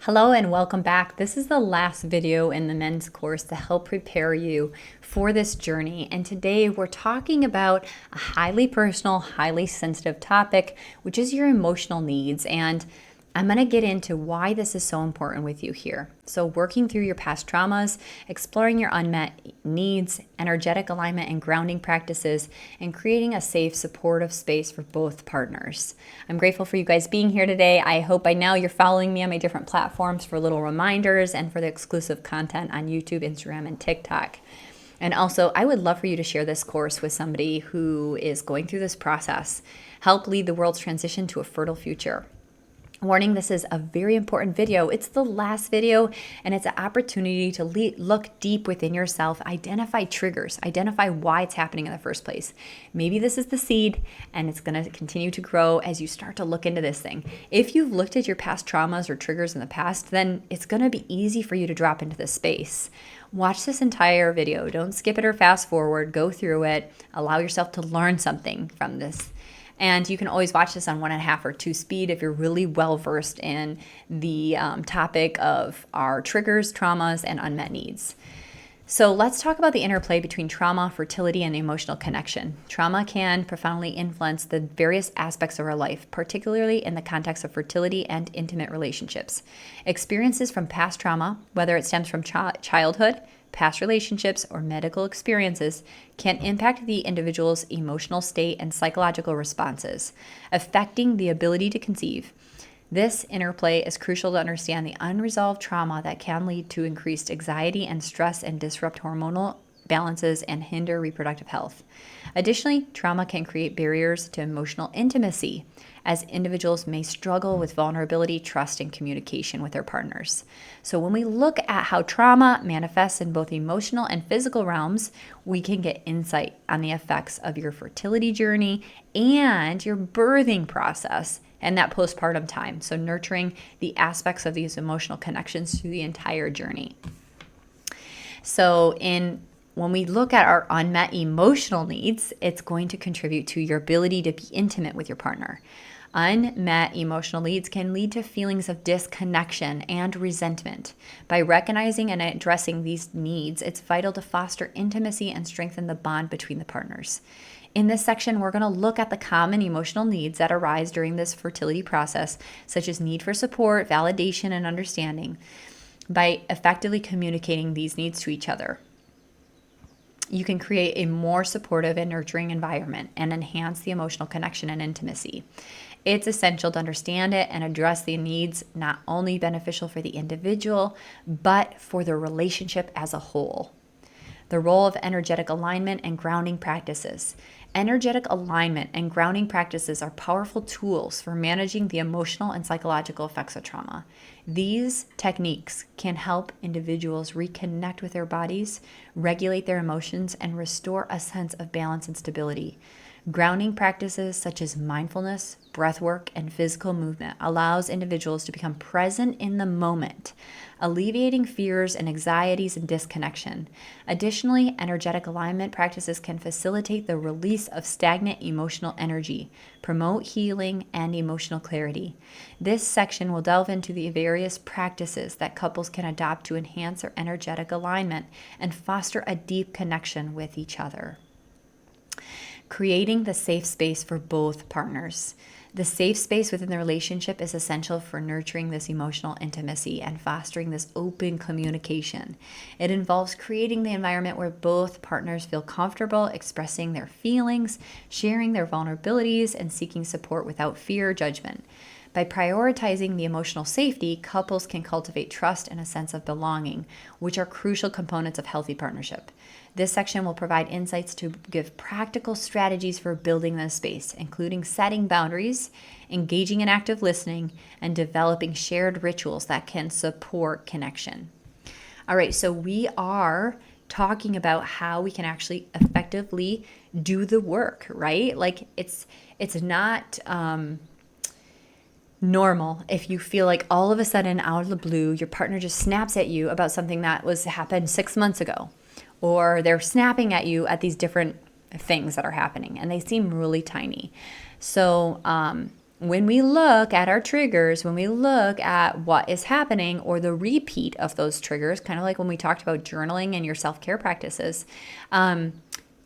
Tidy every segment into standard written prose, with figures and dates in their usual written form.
Hello and welcome back. This is the last video in the men's course to help prepare you for this journey. And today we're talking about a highly personal, highly sensitive topic, which is your emotional needs. And I'm going to get into why this is so important with you here. So working through your past traumas, exploring your unmet needs, energetic alignment and grounding practices, and creating a safe, supportive space for both partners. I'm grateful for you guys being here today. I hope by now you're following me on my different platforms for little reminders and for the exclusive content on YouTube, Instagram, and TikTok. And also, I would love for you to share this course with somebody who is going through this process. Help lead the world's transition to a fertile future. Warning, this is a very important video. It's the last video, and it's an opportunity to look deep within yourself, identify triggers, identify why it's happening in the first place. Maybe this is the seed, and it's going to continue to grow as you start to look into this thing. If you've looked at your past traumas or triggers in the past, then it's going to be easy for you to drop into this space. Watch this entire video. Don't skip it or fast forward. Go through it. Allow yourself to learn something from this. And you can always watch this on 1.5 or 2 speed if you're really well versed in the topic of our triggers, traumas, and unmet needs. So let's talk about the interplay between trauma, fertility, and emotional connection. Trauma can profoundly influence the various aspects of our life, particularly in the context of fertility and intimate relationships. Experiences from past trauma, whether it stems from childhood, past relationships, or medical experiences, can impact the individual's emotional state and psychological responses, affecting the ability to conceive. This interplay is crucial to understand the unresolved trauma that can lead to increased anxiety and stress and disrupt hormonal balances and hinder reproductive health. Additionally, trauma can create barriers to emotional intimacy, as individuals may struggle with vulnerability, trust, and communication with their partners. So when we look at how trauma manifests in both emotional and physical realms, we can get insight on the effects of your fertility journey and your birthing process and that postpartum time. So nurturing the aspects of these emotional connections through the entire journey. So when we look at our unmet emotional needs, it's going to contribute to your ability to be intimate with your partner. Unmet emotional needs can lead to feelings of disconnection and resentment. By recognizing and addressing these needs, it's vital to foster intimacy and strengthen the bond between the partners. In this section, we're going to look at the common emotional needs that arise during this fertility process, such as need for support, validation, and understanding. By effectively communicating these needs to each other, you can create a more supportive and nurturing environment and enhance the emotional connection and intimacy. It's essential to understand it and address the needs, not only beneficial for the individual, but for the relationship as a whole. The role of energetic alignment and grounding practices. Energetic alignment and grounding practices are powerful tools for managing the emotional and psychological effects of trauma. These techniques can help individuals reconnect with their bodies, regulate their emotions, and restore a sense of balance and stability. Grounding practices such as mindfulness, breath work, and physical movement allows individuals to become present in the moment, alleviating fears and anxieties and disconnection. Additionally, energetic alignment practices can facilitate the release of stagnant emotional energy, promote healing, and emotional clarity. This section will delve into the various practices that couples can adopt to enhance their energetic alignment and foster a deep connection with each other. Creating the safe space for both partners. The safe space within the relationship is essential for nurturing this emotional intimacy and fostering this open communication. It involves creating the environment where both partners feel comfortable expressing their feelings, sharing their vulnerabilities, and seeking support without fear or judgment. By prioritizing the emotional safety, couples can cultivate trust and a sense of belonging, which are crucial components of healthy partnership. This section will provide insights to give practical strategies for building this space, including setting boundaries, engaging in active listening, and developing shared rituals that can support connection. All right, so we are talking about how we can actually effectively do the work, right? Like it's not normal if you feel like all of a sudden out of the blue your partner just snaps at you about something that happened 6 months ago, or they're snapping at you at these different things that are happening and they seem really tiny. So when we look at our triggers, when we look at what is happening or the repeat of those triggers, kind of like when we talked about journaling and your self-care practices,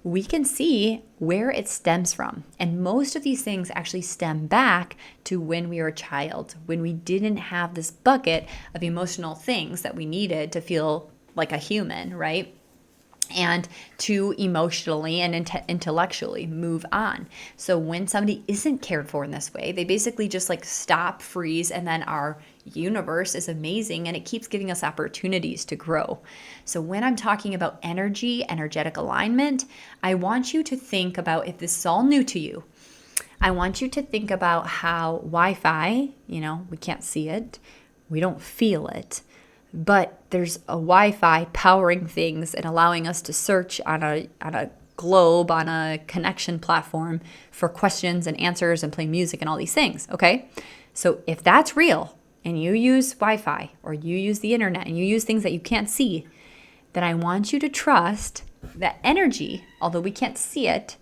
we can see where it stems from. And most of these things actually stem back to when we were a child, when we didn't have this bucket of emotional things that we needed to feel like a human, right? And to emotionally and intellectually move on. So when somebody isn't cared for in this way, they basically just like stop, freeze, and then our universe is amazing and it keeps giving us opportunities to grow. So when I'm talking about energy, energetic alignment, I want you to think about, if this is all new to you, I want you to think about how Wi-Fi, we can't see it, we don't feel it, but there's a Wi-Fi powering things and allowing us to search on a globe, on a connection platform for questions and answers and play music and all these things, okay? So if that's real and you use Wi-Fi or you use the internet and you use things that you can't see, then I want you to trust that energy, although we can't see it,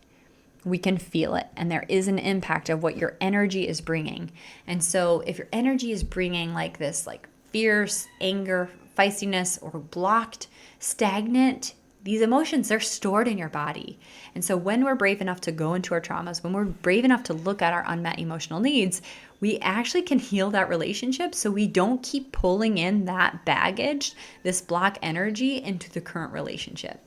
we can feel it. And there is an impact of what your energy is bringing. And so if your energy is bringing like this, like fierce, anger, feistiness, or blocked, stagnant, these emotions, they're stored in your body. And so when we're brave enough to go into our traumas, when we're brave enough to look at our unmet emotional needs, we actually can heal that relationship so we don't keep pulling in that baggage, this block energy into the current relationship.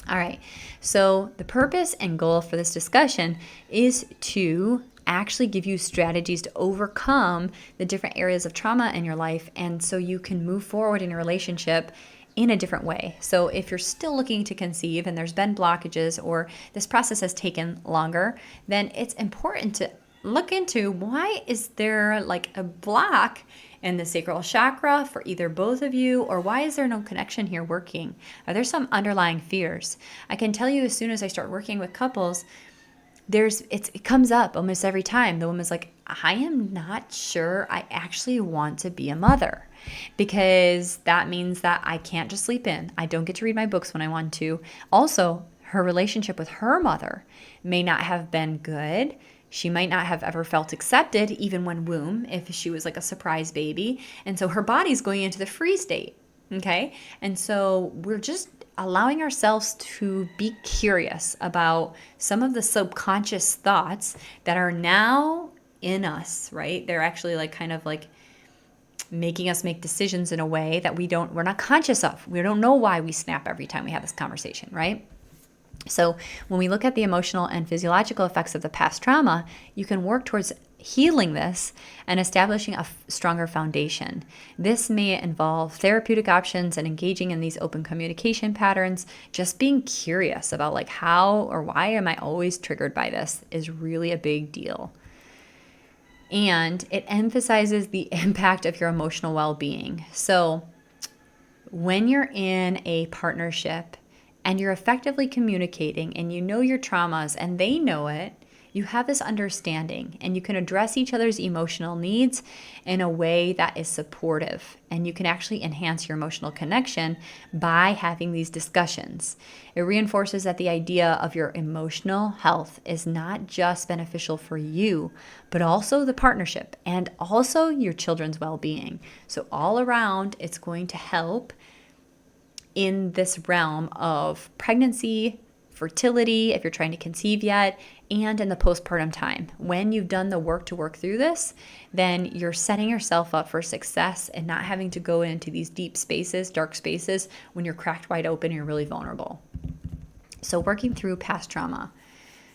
All right, so the purpose and goal for this discussion is to actually give you strategies to overcome the different areas of trauma in your life, and so you can move forward in your relationship in a different way. So if you're still looking to conceive and there's been blockages or this process has taken longer, then it's important to look into, why is there like a block in the sacral chakra for either both of you, or why is there no connection here working? Are there some underlying fears? I can tell you, as soon as I start working with couples, it comes up almost every time. The woman's like, I am not sure I actually want to be a mother, because that means that I can't just sleep in. I don't get to read my books when I want to. Also, her relationship with her mother may not have been good. She might not have ever felt accepted, even when womb, if she was like a surprise baby. And so her body's going into the freeze state. Okay. And so we're just allowing ourselves to be curious about some of the subconscious thoughts that are now in us, right? They're actually like kind of like making us make decisions in a way that we're not conscious of. We don't know why we snap every time we have this conversation, right? So when we look at the emotional and physiological effects of the past trauma, you can work towards healing this and establishing a stronger foundation. This may involve therapeutic options and engaging in these open communication patterns. Just being curious about like how or why am I always triggered by this is really a big deal. And it emphasizes the impact of your emotional well-being. So when you're in a partnership and you're effectively communicating and you know your traumas and they know it, you have this understanding and you can address each other's emotional needs in a way that is supportive. And you can actually enhance your emotional connection by having these discussions. It reinforces that the idea of your emotional health is not just beneficial for you, but also the partnership and also your children's well-being. So all around, it's going to help in this realm of pregnancy, fertility, if you're trying to conceive yet, and in the postpartum time. When you've done the work to work through this, then you're setting yourself up for success and not having to go into these deep spaces, dark spaces, when you're cracked wide open and you're really vulnerable. So working through past trauma.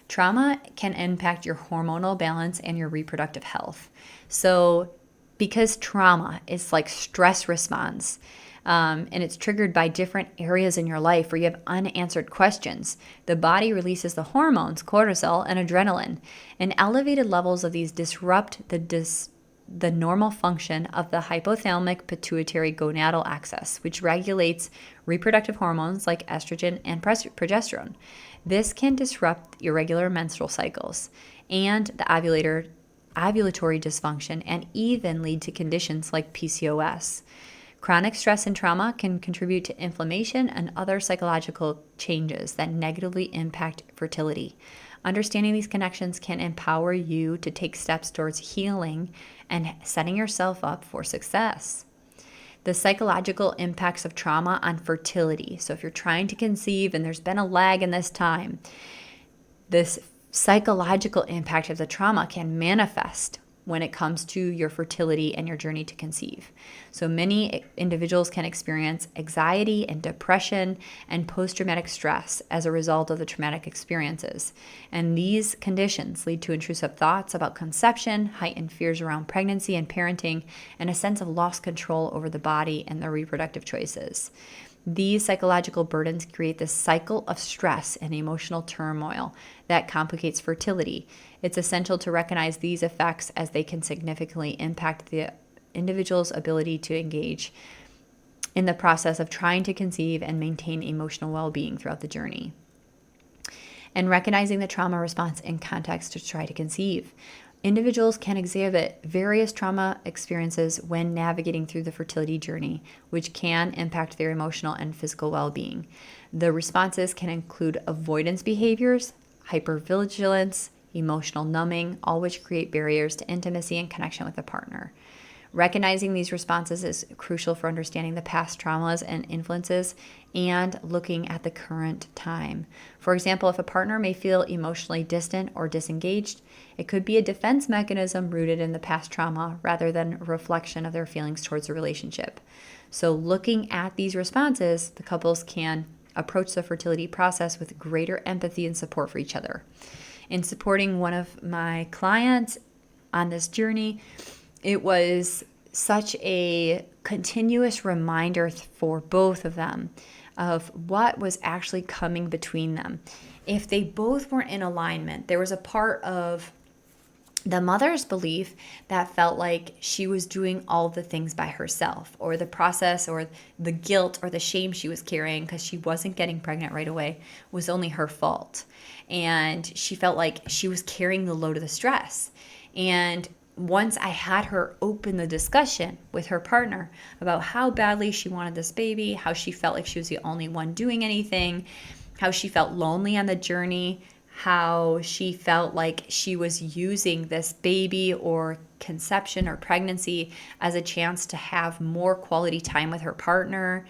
Trauma can impact your hormonal balance and your reproductive health. So because trauma is like stress response, and it's triggered by different areas in your life where you have unanswered questions, the body releases the hormones, cortisol and adrenaline, and elevated levels of these disrupt the normal function of the hypothalamic pituitary gonadal axis, which regulates reproductive hormones like estrogen and progesterone. This can disrupt irregular menstrual cycles and the ovulatory dysfunction, and even lead to conditions like PCOS. Chronic stress and trauma can contribute to inflammation and other psychological changes that negatively impact fertility. Understanding these connections can empower you to take steps towards healing and setting yourself up for success. The psychological impacts of trauma on fertility. So if you're trying to conceive and there's been a lag in this time, this psychological impact of the trauma can manifest when it comes to your fertility and your journey to conceive. So many individuals can experience anxiety and depression and post-traumatic stress as a result of the traumatic experiences. And these conditions lead to intrusive thoughts about conception, heightened fears around pregnancy and parenting, and a sense of lost control over the body and their reproductive choices. These psychological burdens create this cycle of stress and emotional turmoil that complicates fertility. It's essential to recognize these effects as they can significantly impact the individual's ability to engage in the process of trying to conceive and maintain emotional well-being throughout the journey. And recognizing the trauma response in context to try to conceive. Individuals can exhibit various trauma experiences when navigating through the fertility journey, which can impact their emotional and physical well-being. The responses can include avoidance behaviors, hypervigilance, emotional numbing, all which create barriers to intimacy and connection with a partner. Recognizing these responses is crucial for understanding the past traumas and influences and looking at the current time. For example, if a partner may feel emotionally distant or disengaged, it could be a defense mechanism rooted in the past trauma rather than a reflection of their feelings towards the relationship. So looking at these responses, the couples can approach the fertility process with greater empathy and support for each other. In supporting one of my clients on this journey, it was such a continuous reminder for both of them of what was actually coming between them. If they both weren't in alignment, there was a part of the mother's belief that felt like she was doing all the things by herself, or the process or the guilt or the shame she was carrying because she wasn't getting pregnant right away was only her fault. And she felt like she was carrying the load of the stress. And once I had her open the discussion with her partner about how badly she wanted this baby, how she felt like she was the only one doing anything, how she felt lonely on the journey, how she felt like she was using this baby or conception or pregnancy as a chance to have more quality time with her partner,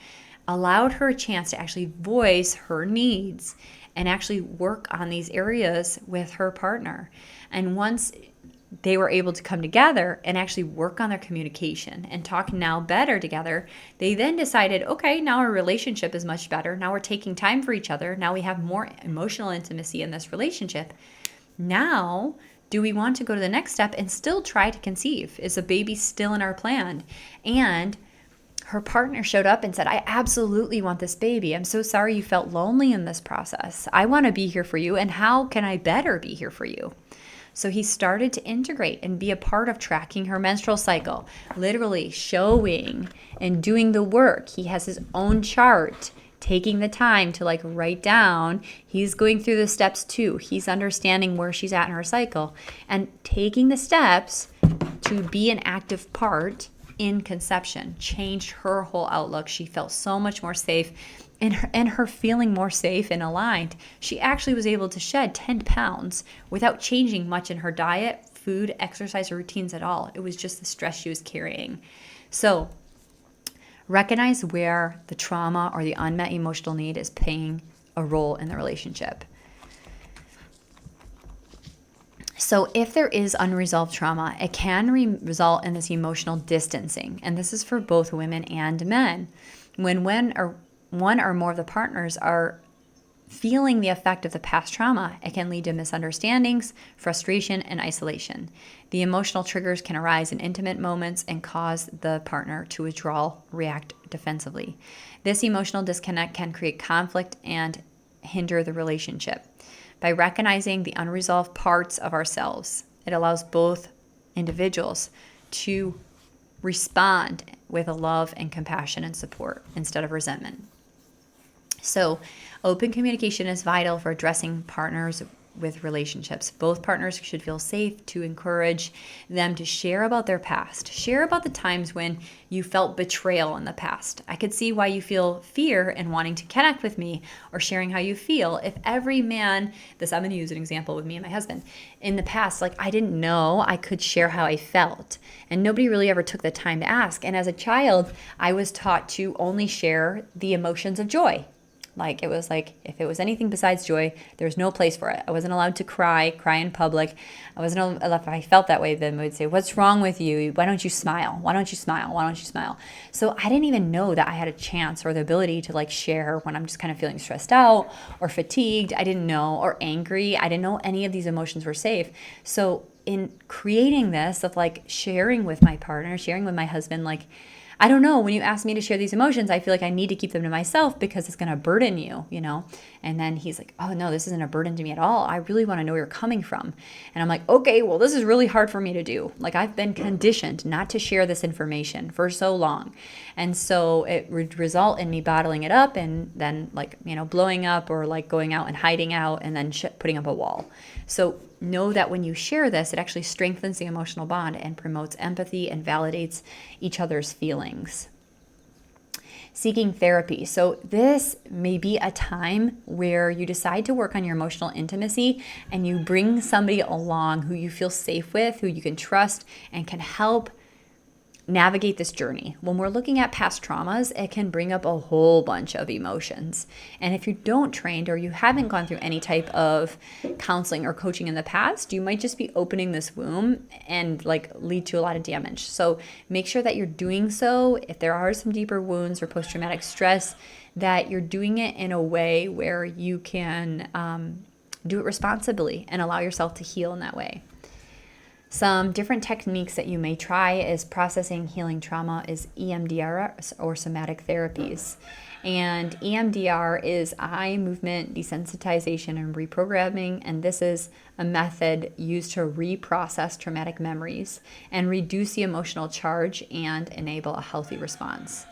allowed her a chance to actually voice her needs and actually work on these areas with her partner. And once they were able to come together and actually work on their communication and talk now better together, they then decided, okay, now our relationship is much better. Now we're taking time for each other. Now we have more emotional intimacy in this relationship. Now, do we want to go to the next step and still try to conceive? Is a baby still in our plan? And her partner showed up and said, I absolutely want this baby. I'm so sorry you felt lonely in this process. I want to be here for you. And how can I better be here for you? So he started to integrate and be a part of tracking her menstrual cycle, literally showing and doing the work. He has his own chart, taking the time to write down. He's going through the steps too. He's understanding where she's at in her cycle and taking the steps to be an active part in conception. Changed her whole outlook. She felt so much more safe. And her feeling more safe and aligned, she actually was able to shed 10 pounds without changing much in her diet, food, exercise, or routines at all. It was just the stress she was carrying. So recognize where the trauma or the unmet emotional need is playing a role in the relationship. So if there is unresolved trauma, it can result in this emotional distancing. And this is for both women and men. When one or more of the partners are feeling the effect of the past trauma, it can lead to misunderstandings, frustration, and isolation. The emotional triggers can arise in intimate moments and cause the partner to withdraw, react defensively. This emotional disconnect can create conflict and hinder the relationship. By recognizing the unresolved parts of ourselves, it allows both individuals to respond with a love and compassion and support instead of resentment. So open communication is vital for addressing partners with relationships. Both partners should feel safe to encourage them to share about their past. Share about the times when you felt betrayal in the past. I could see why you feel fear in wanting to connect with me or sharing how you feel. If every man, I'm going to use an example with me and my husband. In the past, like I didn't know I could share how I felt, and nobody really ever took the time to ask. And as a child, I was taught to only share the emotions of joy. Like it was like if it was anything besides joy, there was no place for it. I wasn't allowed to cry in public. I wasn't allowed, if I felt that way, then we would say, "What's wrong with you? Why don't you smile? Why don't you smile? Why don't you smile?" So I didn't even know that I had a chance or the ability to like share when I'm just kind of feeling stressed out or fatigued. I didn't know, or angry. I didn't know any of these emotions were safe. So in creating this of like sharing with my partner, sharing with my husband, like, I don't know, when you ask me to share these emotions, I feel like I need to keep them to myself because it's going to burden you, you know? And then he's like, "Oh no, this isn't a burden to me at all. I really want to know where you're coming from." And I'm like, "Okay, well, this is really hard for me to do." Like I've been conditioned not to share this information for so long. And so it would result in me bottling it up and then like, blowing up or like going out and hiding out and then putting up a wall. So know that when you share this, it actually strengthens the emotional bond and promotes empathy and validates each other's feelings. Seeking therapy. So this may be a time where you decide to work on your emotional intimacy and you bring somebody along who you feel safe with, who you can trust and can help navigate this journey. When we're looking at past traumas, it can bring up a whole bunch of emotions. And if you don't trained or you haven't gone through any type of counseling or coaching in the past, you might just be opening this wound and like lead to a lot of damage. So make sure that you're doing so. If there are some deeper wounds or post-traumatic stress, that you're doing it in a way where you can do it responsibly and allow yourself to heal in that way. Some different techniques that you may try is processing healing trauma is EMDR or somatic therapies. And EMDR is eye movement desensitization and reprogramming, and this is a method used to reprocess traumatic memories and reduce the emotional charge and enable a healthy response.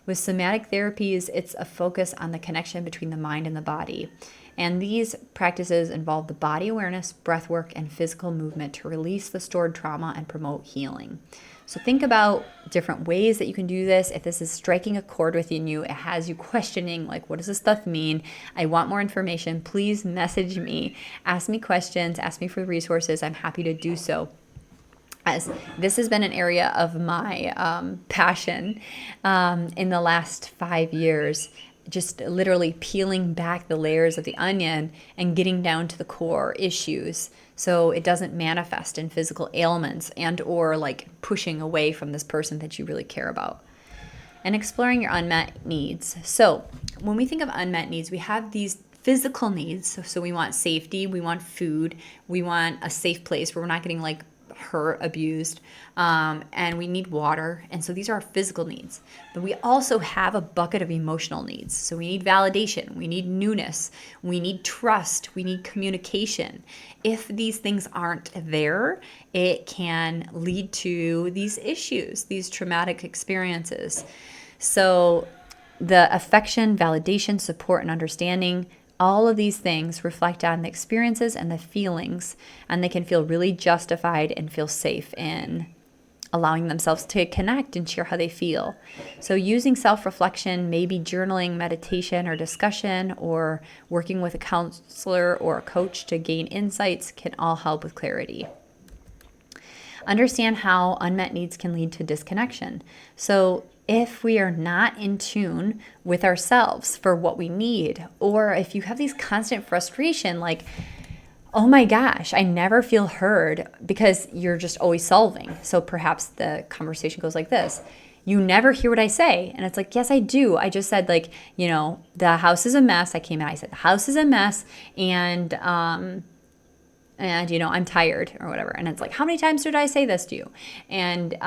With somatic therapies, it's a focus on the connection between the mind and the body. And these practices involve the body awareness, breath work, and physical movement to release the stored trauma and promote healing. So think about different ways that you can do this. If this is striking a chord within you, it has you questioning, like, what does this stuff mean? I want more information. Please message me. Ask me questions. Ask me for resources. I'm happy to do so, as this has been an area of my passion in the last 5 years. Just literally peeling back the layers of the onion and getting down to the core issues so it doesn't manifest in physical ailments and or like pushing away from this person that you really care about. And exploring your unmet needs. So when we think of unmet needs, we have these physical needs. So we want safety, we want food, we want a safe place where we're not getting like hurt, abused, and we need water. And so these are our physical needs. But we also have a bucket of emotional needs. So we need validation, we need newness, we need trust, we need communication. If these things aren't there, it can lead to these issues, these traumatic experiences. So the affection, validation, support, and understanding, all of these things reflect on the experiences and the feelings, and they can feel really justified and feel safe in allowing themselves to connect and share how they feel. So using self-reflection, maybe journaling, meditation, or discussion, or working with a counselor or a coach to gain insights can all help with clarity. Understand how unmet needs can lead to disconnection. So if we are not in tune with ourselves for what we need, or if you have these constant frustration, like, oh my gosh, I never feel heard because you're just always solving. So perhaps the conversation goes like this. You never hear what I say. And it's like, yes, I do. I just said like, the house is a mess. I came out, I said, the house is a mess. And I'm tired or whatever. And it's like, how many times did I say this to you? And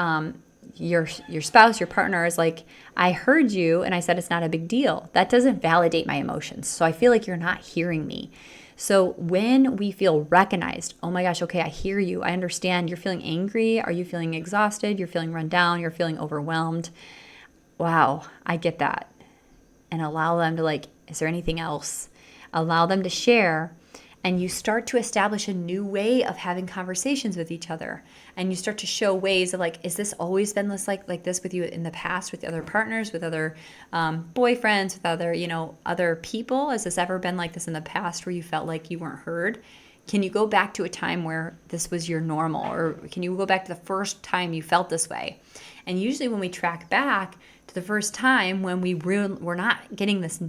your spouse, your partner is like, I heard you and I said it's not a big deal. That doesn't validate my emotions. So I feel like you're not hearing me. So when we feel recognized, oh my gosh, okay, I hear you. I understand. You're feeling angry. Are you feeling exhausted? You're feeling run down. You're feeling overwhelmed. Wow, I get that. And allow them to is there anything else? Allow them to share. And you start to establish a new way of having conversations with each other. And you start to show ways of like, is this always been like this with you in the past, with other partners, with other boyfriends, with other, other people? Has this ever been like this in the past where you felt like you weren't heard? Can you go back to a time where this was your normal? Or can you go back to the first time you felt this way? And usually when we track back to the first time when we're not getting this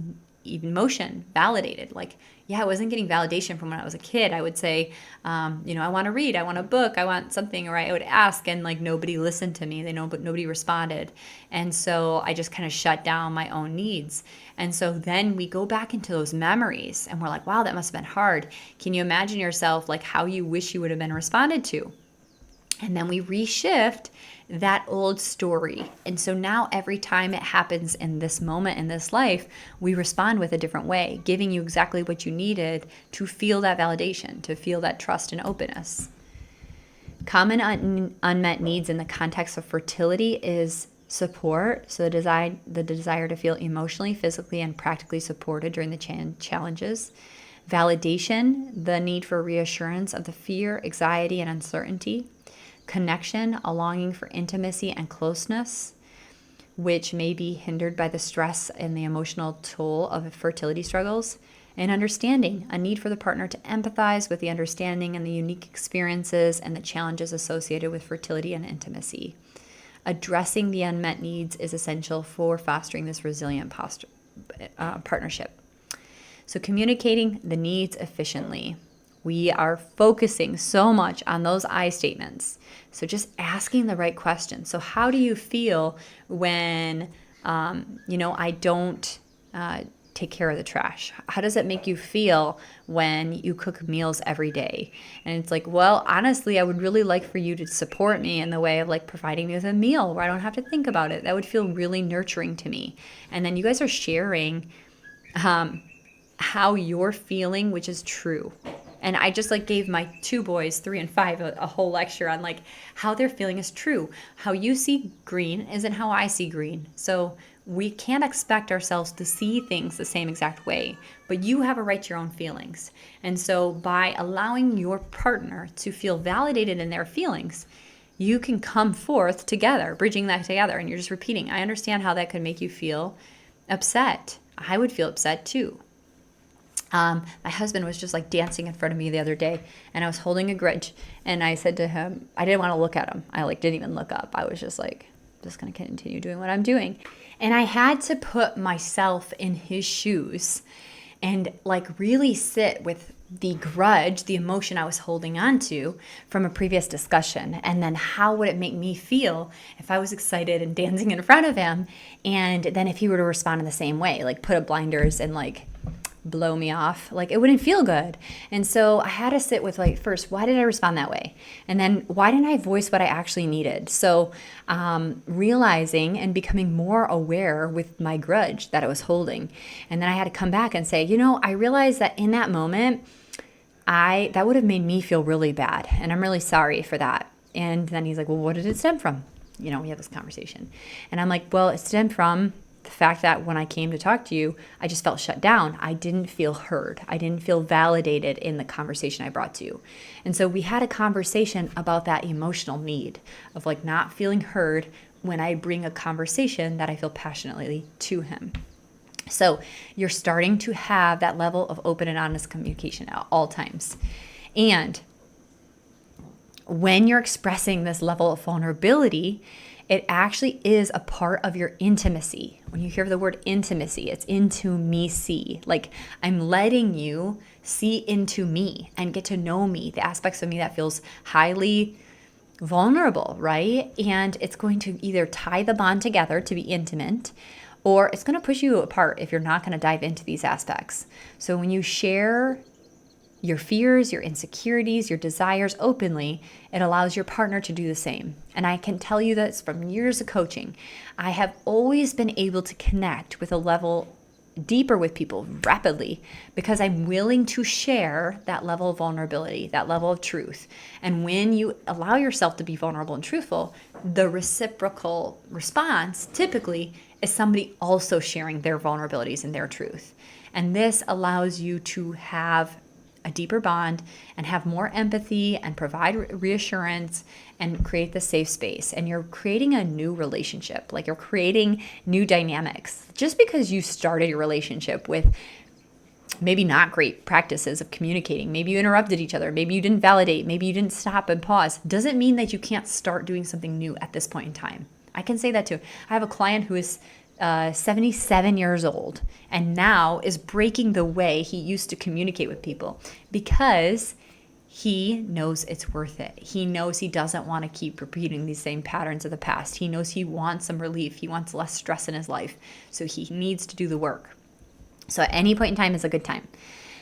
emotion validated, like, yeah, I wasn't getting validation from when I was a kid. I would say, I want to read, I want a book, I want something, or I would ask and like nobody listened to me, but nobody responded. And so I just kind of shut down my own needs. And so then we go back into those memories and we're like, wow, that must have been hard. Can you imagine yourself like how you wish you would have been responded to? And then we reshift that old story. And so now every time it happens in this moment in this life, we respond with a different way, giving you exactly what you needed to feel that validation, to feel that trust and openness. Common unmet needs in the context of fertility is support, so the desire to feel emotionally, physically, and practically supported during the challenges. Validation, the need for reassurance of the fear, anxiety, and uncertainty. Connection, a longing for intimacy and closeness, which may be hindered by the stress and the emotional toll of fertility struggles. And understanding, a need for the partner to empathize with the understanding and the unique experiences and the challenges associated with fertility and intimacy. Addressing the unmet needs is essential for fostering this resilient partnership. So communicating the needs efficiently. We are focusing so much on those I statements. So just asking the right questions. So how do you feel when, I don't take care of the trash? How does it make you feel when you cook meals every day? And it's like, well, honestly, I would really like for you to support me in the way of like providing me with a meal where I don't have to think about it. That would feel really nurturing to me. And then you guys are sharing how you're feeling, which is true. And I just like gave my two boys, 3 and 5, a whole lecture on like how they're feeling is true. How you see green isn't how I see green. So we can't expect ourselves to see things the same exact way, but you have a right to your own feelings. And so by allowing your partner to feel validated in their feelings, you can come forth together, bridging that together. And you're just repeating, I understand how that could make you feel upset. I would feel upset too. My husband was just like dancing in front of me the other day, and I was holding a grudge, and I said to him, I didn't want to look at him. I like didn't even look up. I was just like, just going to continue doing what I'm doing. And I had to put myself in his shoes and like really sit with the grudge, the emotion I was holding on to from a previous discussion. And then how would it make me feel if I was excited and dancing in front of him? And then if he were to respond in the same way, like put up blinders and like blow me off, like it wouldn't feel good. And so I had to sit with like, first, why did I respond that way? And then why didn't I voice what I actually needed? So realizing and becoming more aware with my grudge that I was holding. And then I had to come back and say, I realized that in that moment, that would have made me feel really bad. And I'm really sorry for that. And then he's like, well, what did it stem from? We had this conversation. And I'm like, well, it stemmed from the fact that when I came to talk to you, I just felt shut down. I didn't feel heard. I didn't feel validated in the conversation I brought to you. And so we had a conversation about that emotional need of like not feeling heard when I bring a conversation that I feel passionately to him. So you're starting to have that level of open and honest communication at all times. And when you're expressing this level of vulnerability, it actually is a part of your intimacy. When you hear the word intimacy, it's into me see. Like I'm letting you see into me and get to know me, the aspects of me that feels highly vulnerable, right? And it's going to either tie the bond together to be intimate, or it's going to push you apart if you're not going to dive into these aspects. So when you share your fears, your insecurities, your desires openly, it allows your partner to do the same. And I can tell you this from years of coaching. I have always been able to connect with a level deeper with people rapidly because I'm willing to share that level of vulnerability, that level of truth. And when you allow yourself to be vulnerable and truthful, the reciprocal response typically is somebody also sharing their vulnerabilities and their truth. And this allows you to have a deeper bond and have more empathy and provide reassurance and create the safe space. And you're creating a new relationship, like you're creating new dynamics. Just because you started your relationship with maybe not great practices of communicating, maybe you interrupted each other, maybe you didn't validate, maybe you didn't stop and pause, doesn't mean that you can't start doing something new at this point in time. I can say that too. I have a client who is 77 years old and now is breaking the way he used to communicate with people because he knows it's worth it. He knows he doesn't want to keep repeating these same patterns of the past. He knows he wants some relief. He wants less stress in his life. So he needs to do the work. So at any point in time is a good time.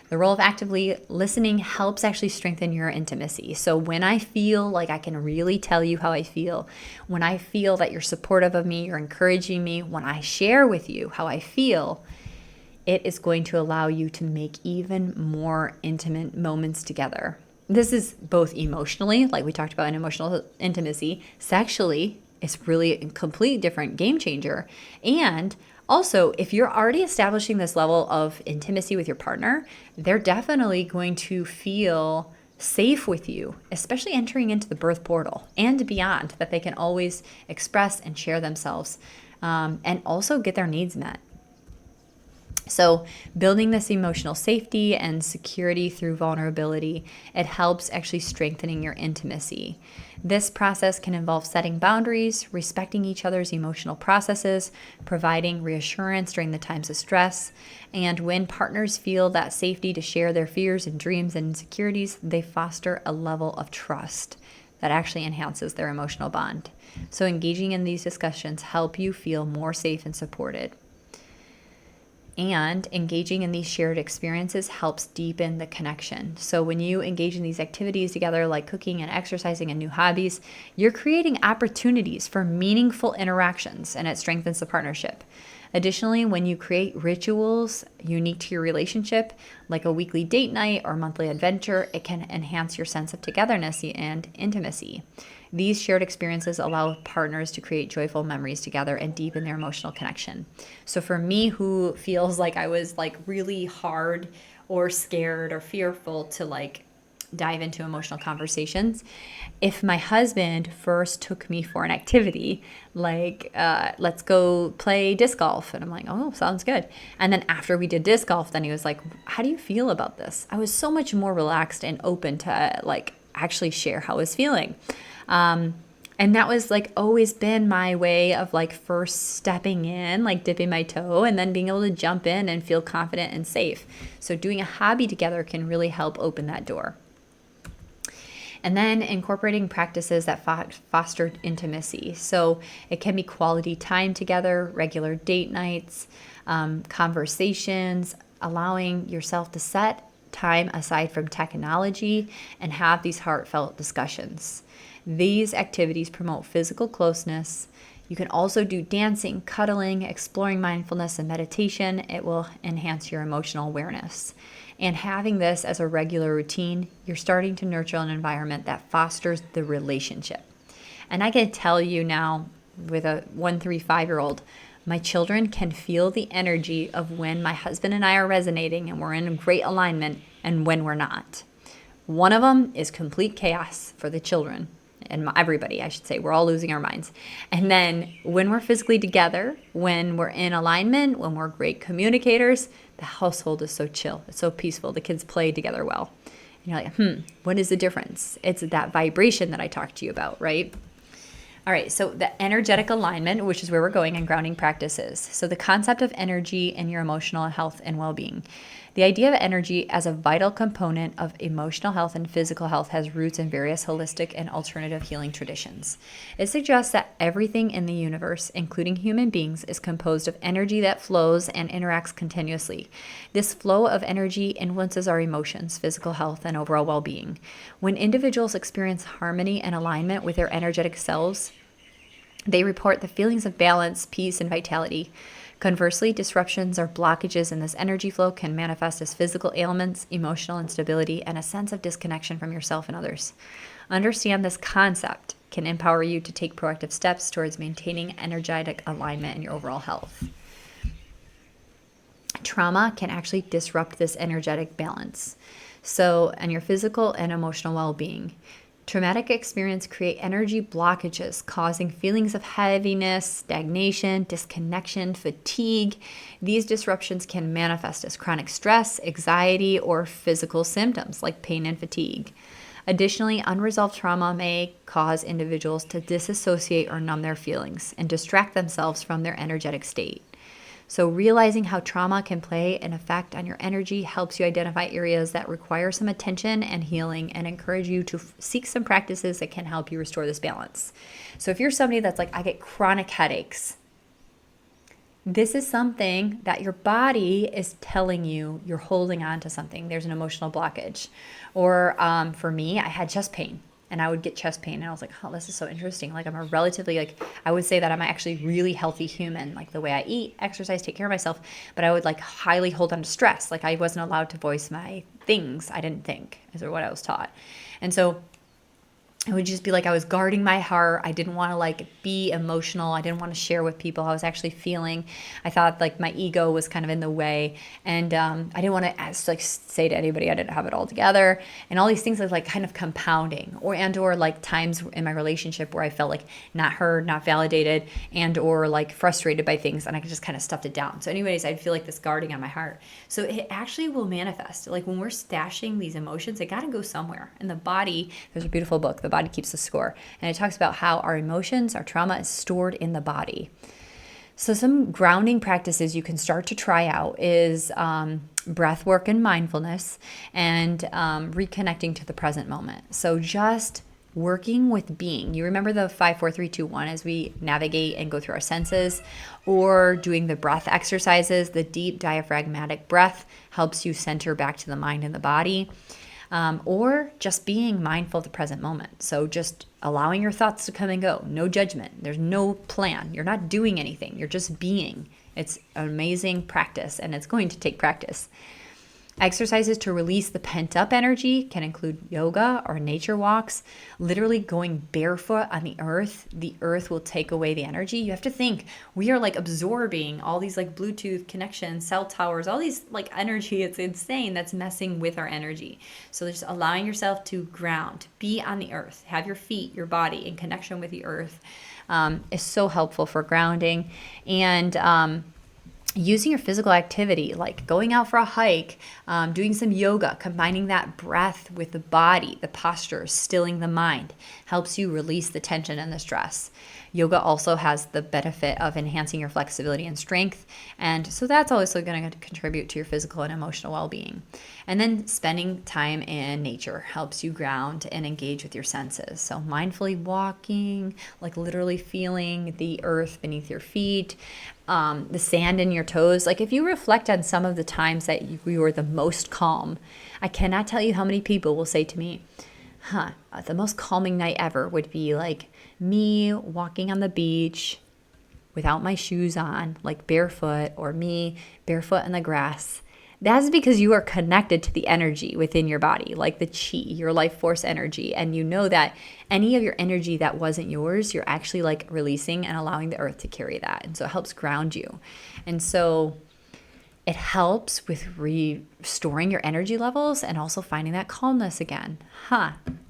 The role of actively listening helps actually strengthen your intimacy. So when I feel like I can really tell you how I feel, when I feel that you're supportive of me, you're encouraging me, when I share with you how I feel, it is going to allow you to make even more intimate moments together. This is both emotionally, like we talked about in emotional intimacy, sexually, it's really a completely different game changer. And also, if you're already establishing this level of intimacy with your partner, they're definitely going to feel safe with you, especially entering into the birth portal and beyond, that they can always express and share themselves and also get their needs met. So building this emotional safety and security through vulnerability, it helps actually strengthening your intimacy. This process can involve setting boundaries, respecting each other's emotional processes, providing reassurance during the times of stress. And when partners feel that safety to share their fears and dreams and insecurities, they foster a level of trust that actually enhances their emotional bond. So engaging in these discussions help you feel more safe and supported. And engaging in these shared experiences helps deepen the connection. So when you engage in these activities together, like cooking and exercising and new hobbies, you're creating opportunities for meaningful interactions, and it strengthens the partnership. Additionally, when you create rituals unique to your relationship, like a weekly date night or monthly adventure, it can enhance your sense of togetherness and intimacy. These shared experiences allow partners to create joyful memories together and deepen their emotional connection. So for me, who feels like I was like really hard or scared or fearful to like dive into emotional conversations, if my husband first took me for an activity, like let's go play disc golf, and I'm like, oh, sounds good. And then after we did disc golf, then he was like, how do you feel about this? I was so much more relaxed and open to like actually share how I was feeling. And that was like always been my way of like first stepping in, like dipping my toe, and then being able to jump in and feel confident and safe. So doing a hobby together can really help open that door. And then incorporating practices that foster intimacy. So it can be quality time together, regular date nights, conversations, allowing yourself to set time aside from technology and have these heartfelt discussions. These activities promote physical closeness. You can also do dancing, cuddling, exploring mindfulness and meditation. It will enhance your emotional awareness. And having this as a regular routine, you're starting to nurture an environment that fosters the relationship. And I can tell you now, with a 1, 3, 5-year-old, my children can feel the energy of when my husband and I are resonating and we're in great alignment and when we're not. One of them is complete chaos for the children. And everybody, I should say, we're all losing our minds. And then when we're physically together, when we're in alignment, when we're great communicators, the household is so chill. It's so peaceful. The kids play together well. And you're like, what is the difference? It's that vibration that I talked to you about, right? All right, so the energetic alignment, which is where we're going, and grounding practices. So the concept of energy in your emotional health and well-being. The idea of energy as a vital component of emotional health and physical health has roots in various holistic and alternative healing traditions. It suggests that everything in the universe, including human beings, is composed of energy that flows and interacts continuously. This flow of energy influences our emotions, physical health, and overall well-being. When individuals experience harmony and alignment with their energetic selves, they report the feelings of balance, peace, and vitality. Conversely, disruptions or blockages in this energy flow can manifest as physical ailments, emotional instability, and a sense of disconnection from yourself and others. Understand this concept can empower you to take proactive steps towards maintaining energetic alignment in your overall health. Trauma can actually disrupt this energetic balance. So, and your physical and emotional well-being. Traumatic experience create energy blockages, causing feelings of heaviness, stagnation, disconnection, fatigue. These disruptions can manifest as chronic stress, anxiety, or physical symptoms like pain and fatigue. Additionally, unresolved trauma may cause individuals to disassociate or numb their feelings and distract themselves from their energetic state. So, realizing how trauma can play an effect on your energy helps you identify areas that require some attention and healing, and encourage you to seek some practices that can help you restore this balance. So, if you're somebody that's like, I get chronic headaches, this is something that your body is telling you you're holding on to something. There's an emotional blockage. Or for me, I had chest pain. And I would get chest pain, and I was like, oh, this is so interesting. Like, I'm a relatively, like, I would say that I'm actually really healthy human, like the way I eat, exercise, take care of myself, but I would like highly hold on to stress. Like, I wasn't allowed to voice my things, I didn't think, is what I was taught. And so it would just be like I was guarding my heart. I didn't want to like be emotional. I didn't want to share with people how I was actually feeling. I thought like my ego was kind of in the way, and I didn't want to like say to anybody I didn't have it all together. And all these things are like kind of compounding, or like times in my relationship where I felt like not heard, not validated, and or like frustrated by things, and I just kind of stuffed it down. So anyways, I'd feel like this guarding on my heart. So it actually will manifest. Like when we're stashing these emotions, it got to go somewhere. And the body, there's a beautiful book, The Body Keeps the Score, and it talks about how our emotions, our trauma is stored in the body. So some grounding practices you can start to try out is breath work and mindfulness, and reconnecting to the present moment. So just working with being. You remember the 5, 4, 3, 2, 1 as we navigate and go through our senses, or doing the breath exercises. The deep diaphragmatic breath helps you center back to the mind and the body. Or just being mindful of the present moment. So just allowing your thoughts to come and go. No judgment. There's no plan. You're not doing anything. You're just being. It's an amazing practice, and it's going to take practice. Exercises to release the pent-up energy can include yoga or nature walks. Literally going barefoot on the earth will take away the energy. You have to think, we are like absorbing all these like Bluetooth connections, cell towers, all these like energy. It's insane. That's messing with our energy. So just allowing yourself to ground, be on the earth, have your feet, your body in connection with the earth is so helpful for grounding. And using your physical activity, like going out for a hike, doing some yoga, combining that breath with the body, the posture, stilling the mind, helps you release the tension and the stress. Yoga also has the benefit of enhancing your flexibility and strength, and so that's also going to contribute to your physical and emotional well-being. And then spending time in nature helps you ground and engage with your senses. So mindfully walking, like literally feeling the earth beneath your feet, the sand in your toes. Like if you reflect on some of the times that you were the most calm, I cannot tell you how many people will say to me, the most calming night ever would be like me walking on the beach without my shoes on, like barefoot, or me barefoot in the grass. That's because you are connected to the energy within your body, like the chi, your life force energy. And you know that any of your energy that wasn't yours, you're actually like releasing and allowing the earth to carry that. And so it helps ground you. And so it helps with restoring your energy levels and also finding that calmness again.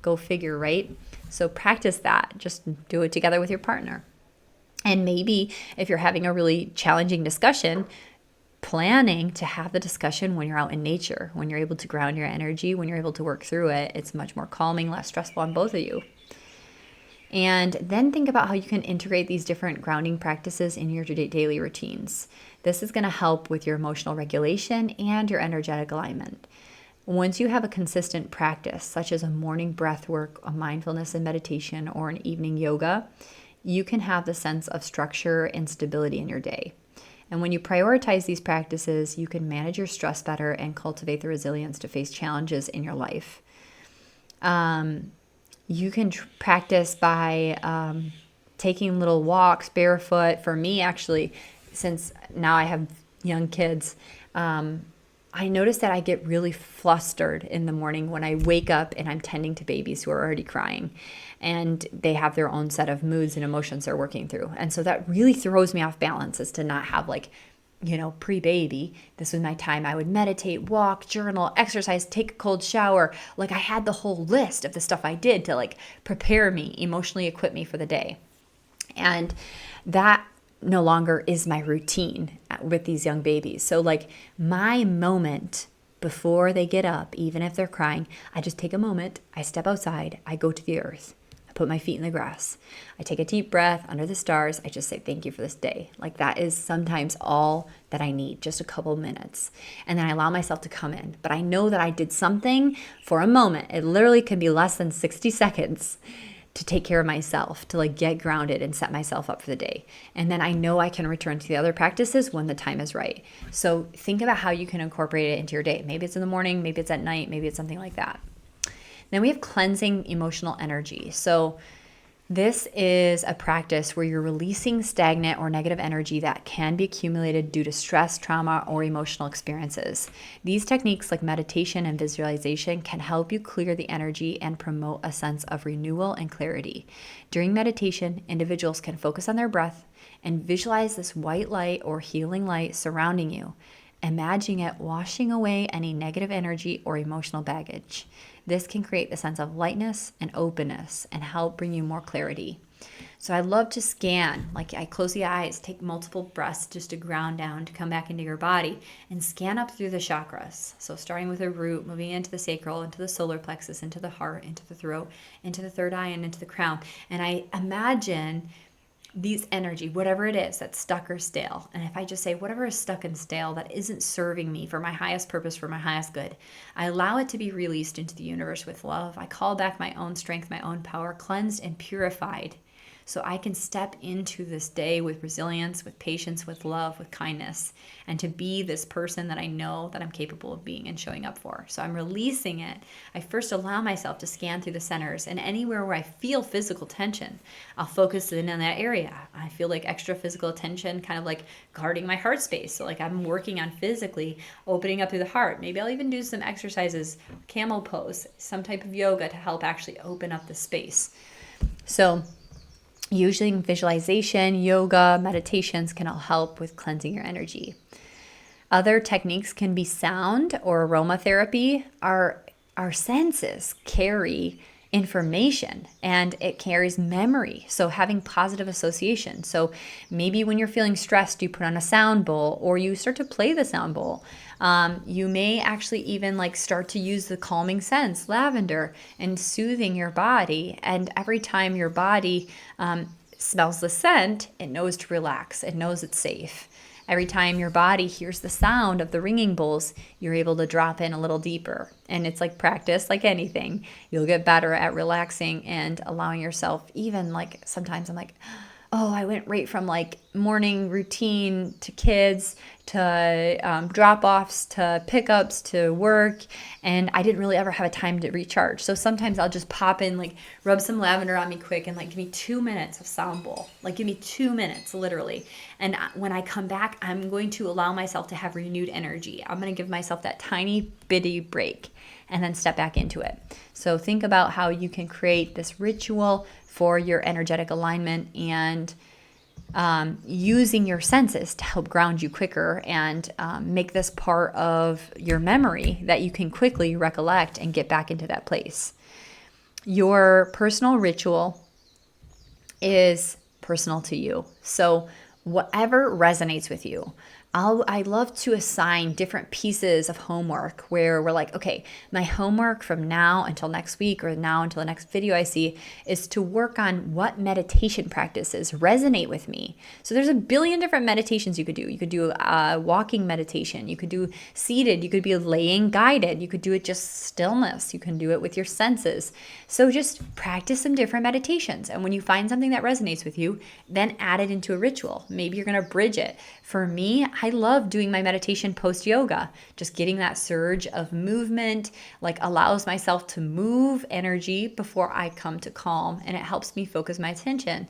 Go figure, right? So practice that. Just do it together with your partner. And maybe if you're having a really challenging discussion, planning to have the discussion when you're out in nature, when you're able to ground your energy, when you're able to work through it, it's much more calming, less stressful on both of you. And then think about how you can integrate these different grounding practices in your daily routines. This is going to help with your emotional regulation and your energetic alignment. Once you have a consistent practice, such as a morning breath work, a mindfulness and meditation, or an evening yoga, you can have the sense of structure and stability in your day. And when you prioritize these practices, you can manage your stress better and cultivate the resilience to face challenges in your life. You can practice by taking little walks barefoot. For me, actually, since now I have young kids, I notice that I get really flustered in the morning when I wake up and I'm tending to babies who are already crying, and they have their own set of moods and emotions they're working through. And so that really throws me off balance, is to not have like pre-baby, this was my time. I would meditate, walk, journal, exercise, take a cold shower. Like I had the whole list of the stuff I did to like prepare me, emotionally equip me for the day. And that no longer is my routine with these young babies. So like my moment before they get up, even if they're crying, I just take a moment, I step outside, I go to the earth. Put my feet in the grass. I take a deep breath under the stars. I just say thank you for this day. Like that is sometimes all that I need, just a couple minutes. And then I allow myself to come in. But I know that I did something for a moment. It literally can be less than 60 seconds to take care of myself, to like get grounded and set myself up for the day. And then I know I can return to the other practices when the time is right. So think about how you can incorporate it into your day. Maybe it's in the morning, maybe it's at night, maybe it's something like that. Then we have cleansing emotional energy. So this is a practice where you're releasing stagnant or negative energy that can be accumulated due to stress, trauma, or emotional experiences. These techniques like meditation and visualization can help you clear the energy and promote a sense of renewal and clarity. During meditation, individuals can focus on their breath and visualize this white light or healing light surrounding you, imagining it washing away any negative energy or emotional baggage. This can create a sense of lightness and openness and help bring you more clarity. So I love to scan, like I close the eyes, take multiple breaths just to ground down, to come back into your body and scan up through the chakras. So starting with the root, moving into the sacral, into the solar plexus, into the heart, into the throat, into the third eye, and into the crown. And I imagine these energy, whatever it is that's stuck or stale. And if I just say whatever is stuck and stale that isn't serving me for my highest purpose, for my highest good, I allow it to be released into the universe with love. I call back my own strength, my own power, cleansed and purified, so I can step into this day with resilience, with patience, with love, with kindness, and to be this person that I know that I'm capable of being and showing up for. So I'm releasing it. I first allow myself to scan through the centers, and anywhere where I feel physical tension, I'll focus in on that area. I feel like extra physical tension, kind of like guarding my heart space. So like I'm working on physically opening up through the heart. Maybe I'll even do some exercises, camel pose, some type of yoga to help actually open up the space. So using visualization, yoga, meditations can all help with cleansing your energy. Other techniques can be sound or aromatherapy. Our senses carry information and it carries memory. So having positive association. So maybe when you're feeling stressed, you put on a sound bowl or you start to play the sound bowl. You may actually even like start to use the calming scents, lavender, and soothing your body. And every time your body smells the scent, it knows to relax. It knows it's safe. Every time your body hears the sound of the ringing bowls, you're able to drop in a little deeper. And it's like practice, like anything. You'll get better at relaxing and allowing yourself, even like sometimes I'm like, oh, I went right from like morning routine to kids to drop-offs to pickups to work, and I didn't really ever have a time to recharge. So sometimes I'll just pop in, like rub some lavender on me quick and like give me 2 minutes of sound bowl. Like give me 2 minutes, literally. And when I come back, I'm going to allow myself to have renewed energy. I'm going to give myself that tiny bitty break and then step back into it. So think about how you can create this ritual for your energetic alignment and using your senses to help ground you quicker and make this part of your memory that you can quickly recollect and get back into that place. Your personal ritual is personal to you. So whatever resonates with you. I love to assign different pieces of homework where we're like, okay, my homework from now until next week or now until the next video I see is to work on what meditation practices resonate with me. So there's a billion different meditations you could do. You could do a walking meditation. You could do seated. You could be laying guided. You could do it just stillness. You can do it with your senses. So just practice some different meditations. And when you find something that resonates with you, then add it into a ritual. Maybe you're going to bridge it. For me, I love doing my meditation post yoga, just getting that surge of movement, like allows myself to move energy before I come to calm, and it helps me focus my attention.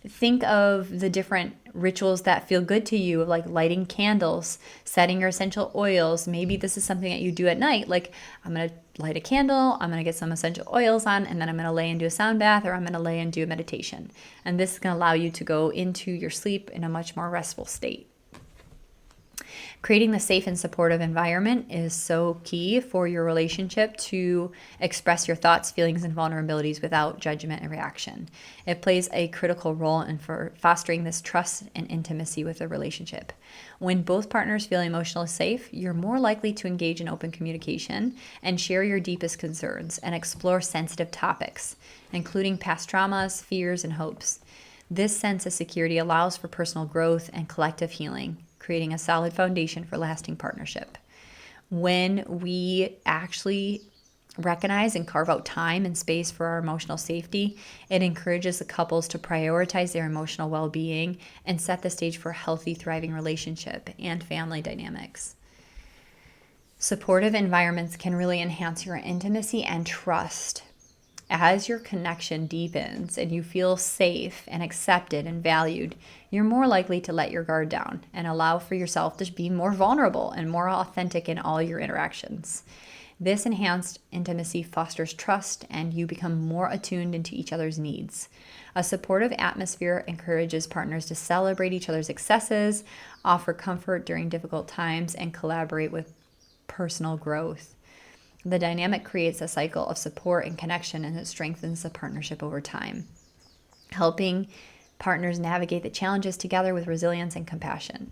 Think of the different rituals that feel good to you, like lighting candles, setting your essential oils. Maybe this is something that you do at night. Like I'm going to light a candle, I'm going to get some essential oils on, and then I'm going to lay and do a sound bath, or I'm going to lay and do a meditation. And this is going to allow you to go into your sleep in a much more restful state. Creating the safe and supportive environment is so key for your relationship to express your thoughts, feelings, and vulnerabilities without judgment and reaction. It plays a critical role in fostering this trust and intimacy with a relationship. When both partners feel emotionally safe, you're more likely to engage in open communication and share your deepest concerns and explore sensitive topics, including past traumas, fears, and hopes. This sense of security allows for personal growth and collective healing, creating a solid foundation for lasting partnership. When we actually recognize and carve out time and space for our emotional safety, it encourages the couples to prioritize their emotional well-being and set the stage for a healthy, thriving relationship and family dynamics. Supportive environments can really enhance your intimacy and trust. As your connection deepens and you feel safe and accepted and valued, you're more likely to let your guard down and allow for yourself to be more vulnerable and more authentic in all your interactions. This enhanced intimacy fosters trust and you become more attuned into each other's needs. A supportive atmosphere encourages partners to celebrate each other's successes, offer comfort during difficult times, and collaborate with personal growth. The dynamic creates a cycle of support and connection, and it strengthens the partnership over time, helping partners navigate the challenges together with resilience and compassion.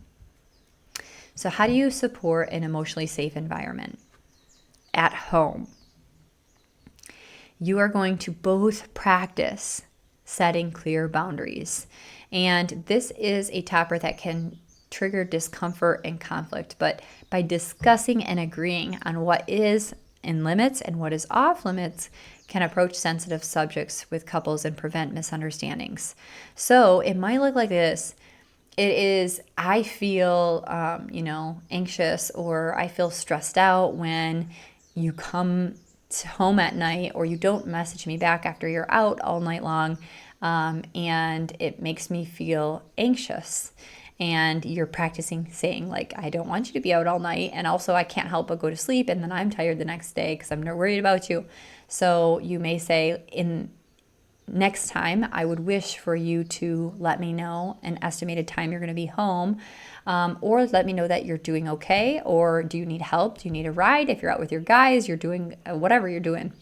So how do you support an emotionally safe environment? At home, you are going to both practice setting clear boundaries. And this is a topic that can trigger discomfort and conflict, but by discussing and agreeing on what is in limits and what is off limits can approach sensitive subjects with couples and prevent misunderstandings. So it might look like this. It is, I feel, anxious, or I feel stressed out when you come home at night, or you don't message me back after you're out all night long, and it makes me feel anxious. And you're practicing saying, like, I don't want you to be out all night, and also I can't help but go to sleep, and then I'm tired the next day because I'm worried about you. So you may say, next time, I would wish for you to let me know an estimated time you're going to be home, or let me know that you're doing okay, or do you need help? Do you need a ride? If you're out with your guys, you're doing whatever you're doing.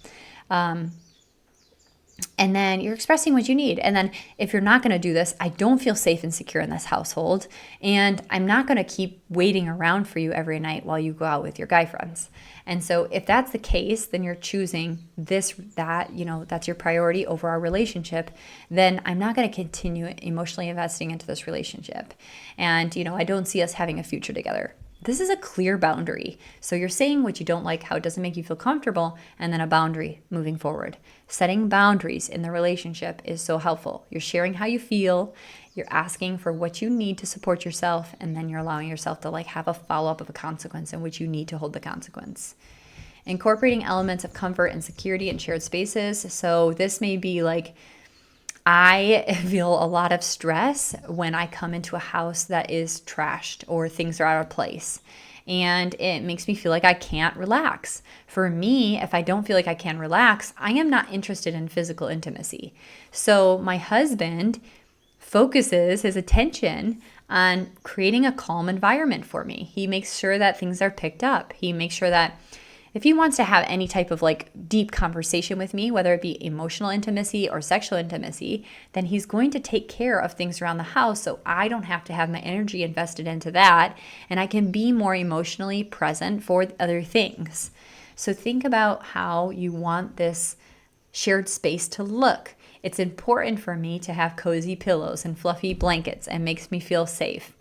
And then you're expressing what you need. And then if you're not going to do this, I don't feel safe and secure in this household. And I'm not going to keep waiting around for you every night while you go out with your guy friends. And so if that's the case, then you're choosing that's your priority over our relationship. Then I'm not going to continue emotionally investing into this relationship. And, I don't see us having a future together. This is a clear boundary. So you're saying what you don't like, how it doesn't make you feel comfortable, and then a boundary moving forward. Setting boundaries in the relationship is so helpful. You're sharing how you feel, you're asking for what you need to support yourself, and then you're allowing yourself to have a follow-up of a consequence in which you need to hold the consequence. Incorporating elements of comfort and security in shared spaces. So this may be I feel a lot of stress when I come into a house that is trashed or things are out of place. And it makes me feel like I can't relax. For me, if I don't feel like I can relax, I am not interested in physical intimacy. So my husband focuses his attention on creating a calm environment for me. He makes sure that things are picked up. He makes sure that if he wants to have any type of deep conversation with me, whether it be emotional intimacy or sexual intimacy, then he's going to take care of things around the house so I don't have to have my energy invested into that, and I can be more emotionally present for other things. So think about how you want this shared space to look. It's important for me to have cozy pillows and fluffy blankets and makes me feel safe.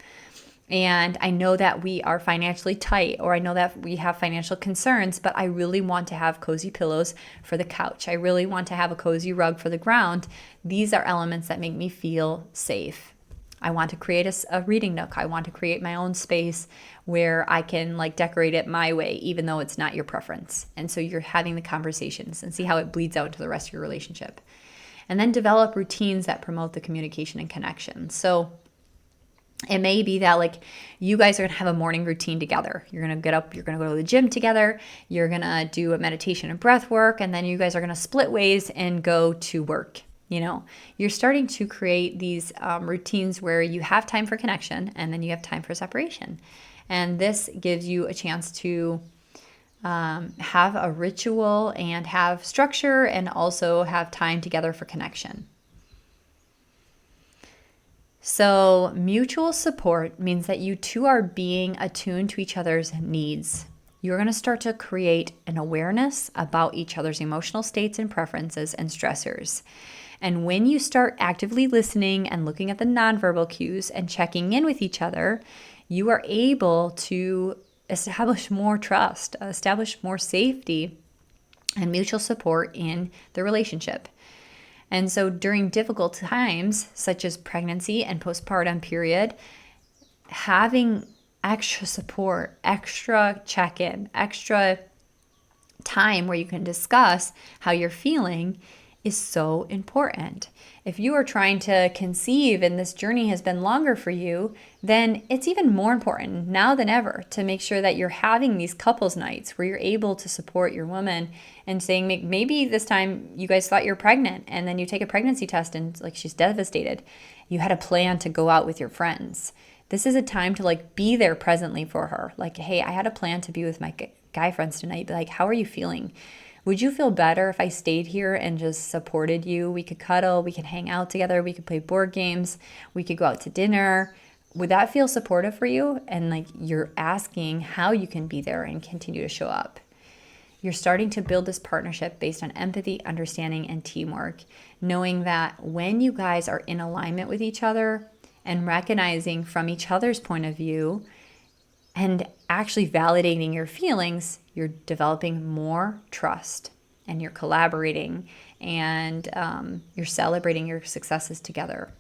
And I know that we are financially tight, or I know that we have financial concerns, but I really want to have cozy pillows for the couch. I really want to have a cozy rug for the ground. These are elements that make me feel safe. I want to create a reading nook. I want to create my own space where I can decorate it my way, even though it's not your preference. And so you're having the conversations and see how it bleeds out into the rest of your relationship. And then develop routines that promote the communication and connection. So it may be that you guys are going to have a morning routine together. You're going to get up, you're going to go to the gym together, you're going to do a meditation and breath work, and then you guys are going to split ways and go to work. You're starting to create these routines where you have time for connection and then you have time for separation. And this gives you a chance to have a ritual and have structure and also have time together for connection. So mutual support means that you two are being attuned to each other's needs. You're going to start to create an awareness about each other's emotional states and preferences and stressors. And when you start actively listening and looking at the nonverbal cues and checking in with each other, you are able to establish more trust, establish more safety and mutual support in the relationship. And so during difficult times, such as pregnancy and postpartum period, having extra support, extra check-in, extra time where you can discuss how you're feeling is so important. If you are trying to conceive and this journey has been longer for you, then it's even more important now than ever to make sure that you're having these couples nights where you're able to support your woman and saying, maybe this time you guys thought you're pregnant and then you take a pregnancy test and like she's devastated. You had a plan to go out with your friends. This is a time to like be there presently for her. Like, hey, I had a plan to be with my guy friends tonight. But like, how are you feeling? Would you feel better if I stayed here and just supported you? We could cuddle, we could hang out together, we could play board games, we could go out to dinner. Would that feel supportive for you? And like you're asking how you can be there and continue to show up. You're starting to build this partnership based on empathy, understanding, and teamwork, knowing that when you guys are in alignment with each other and recognizing from each other's point of view and actually validating your feelings, you're developing more trust and you're collaborating and you're celebrating your successes together.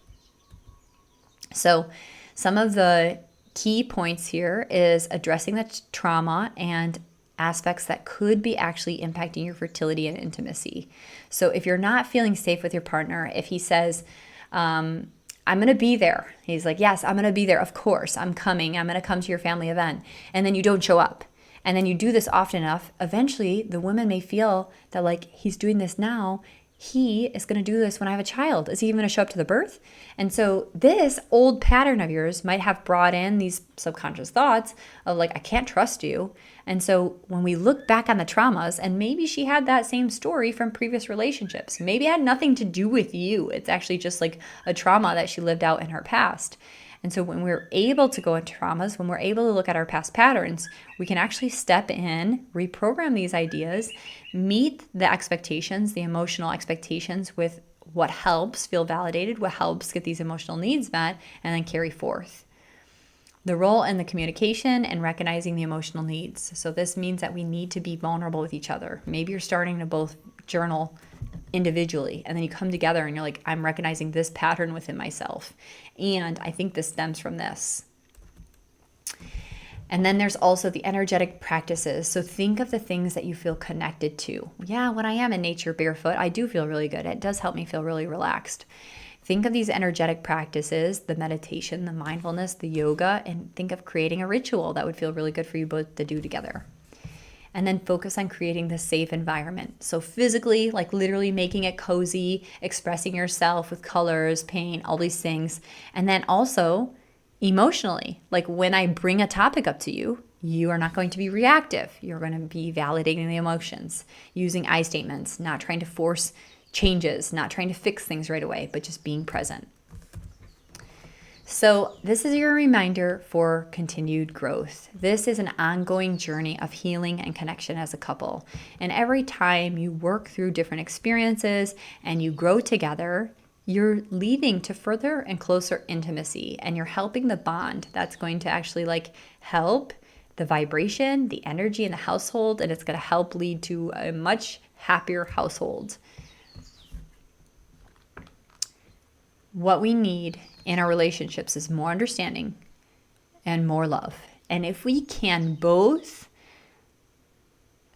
So some of the key points here is addressing the trauma and aspects that could be actually impacting your fertility and intimacy. So if you're not feeling safe with your partner, if he says, I'm going to be there. He's like, yes, I'm going to be there. Of course, I'm coming. I'm going to come to your family event. And then you don't show up. And then you do this often enough. Eventually, the woman may feel that like he's doing this now. He is going to do this when I have a child. Is he even going to show up to the birth? And so this old pattern of yours might have brought in these subconscious thoughts of like, I can't trust you. And so when we look back on the traumas, and maybe she had that same story from previous relationships, maybe it had nothing to do with you. It's actually just like a trauma that she lived out in her past. And so when we're able to go into traumas, when we're able to look at our past patterns, we can actually step in, reprogram these ideas, meet the expectations, the emotional expectations with what helps feel validated, what helps get these emotional needs met, and then carry forth. The role in the communication and recognizing the emotional needs. So this means that we need to be vulnerable with each other. Maybe you're starting to both journal individually and then you come together and you're like, I'm recognizing this pattern within myself. And I think this stems from this. And then there's also the energetic practices. So think of the things that you feel connected to. Yeah, when I am in nature barefoot, I do feel really good. It does help me feel really relaxed. Think of these energetic practices, the meditation, the mindfulness, the yoga, and think of creating a ritual that would feel really good for you both to do together. And then focus on creating the safe environment. So physically, like literally making it cozy, expressing yourself with colors, paint, all these things. And then also emotionally, like when I bring a topic up to you, you are not going to be reactive. You're going to be validating the emotions, using I statements, not trying to force changes, not trying to fix things right away, but just being present. So this is your reminder for continued growth. This is an ongoing journey of healing and connection as a couple. And every time you work through different experiences and you grow together, you're leading to further and closer intimacy, and you're helping the bond that's going to actually like help the vibration, the energy in the household, and it's going to help lead to a much happier household. What we need in our relationships is more understanding and more love. And if we can both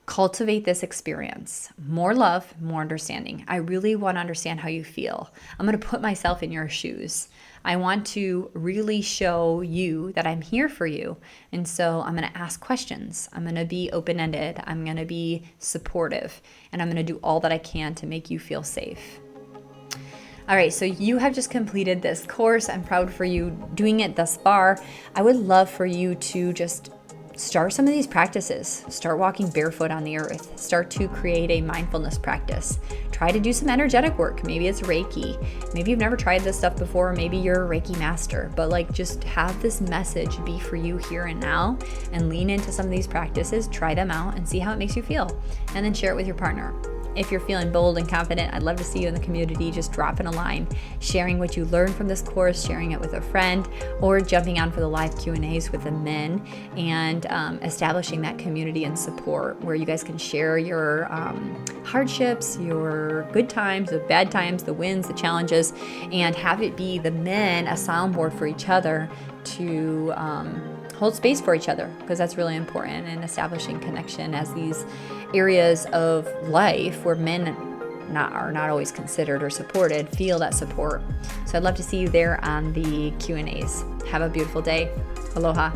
cultivate this experience, more love, more understanding. I really want to understand how you feel. I'm going to put myself in your shoes. I want to really show you that I'm here for you. And so I'm going to ask questions. I'm going to be open-ended. I'm going to be supportive. And I'm going to do all that I can to make you feel safe. All right, so you have just completed this course. I'm proud for you doing it thus far. I would love for you to just start some of these practices. Start walking barefoot on the earth. Start to create a mindfulness practice. Try to do some energetic work. Maybe it's Reiki. Maybe you've never tried this stuff before. Maybe you're a Reiki master, but like just have this message be for you here and now and lean into some of these practices, try them out and see how it makes you feel. And then share it with your partner. If you're feeling bold and confident, I'd love to see you in the community. Just dropping a line, sharing what you learned from this course, sharing it with a friend, or jumping on for the live Q&As with the men and establishing that community and support where you guys can share your hardships, your good times, the bad times, the wins, the challenges, and have it be the men a soundboard for each other to hold space for each other, because that's really important in establishing connection as these areas of life where men are not always considered or supported feel that support. So I'd love to see you there on the Q&As. Have a beautiful day. Aloha.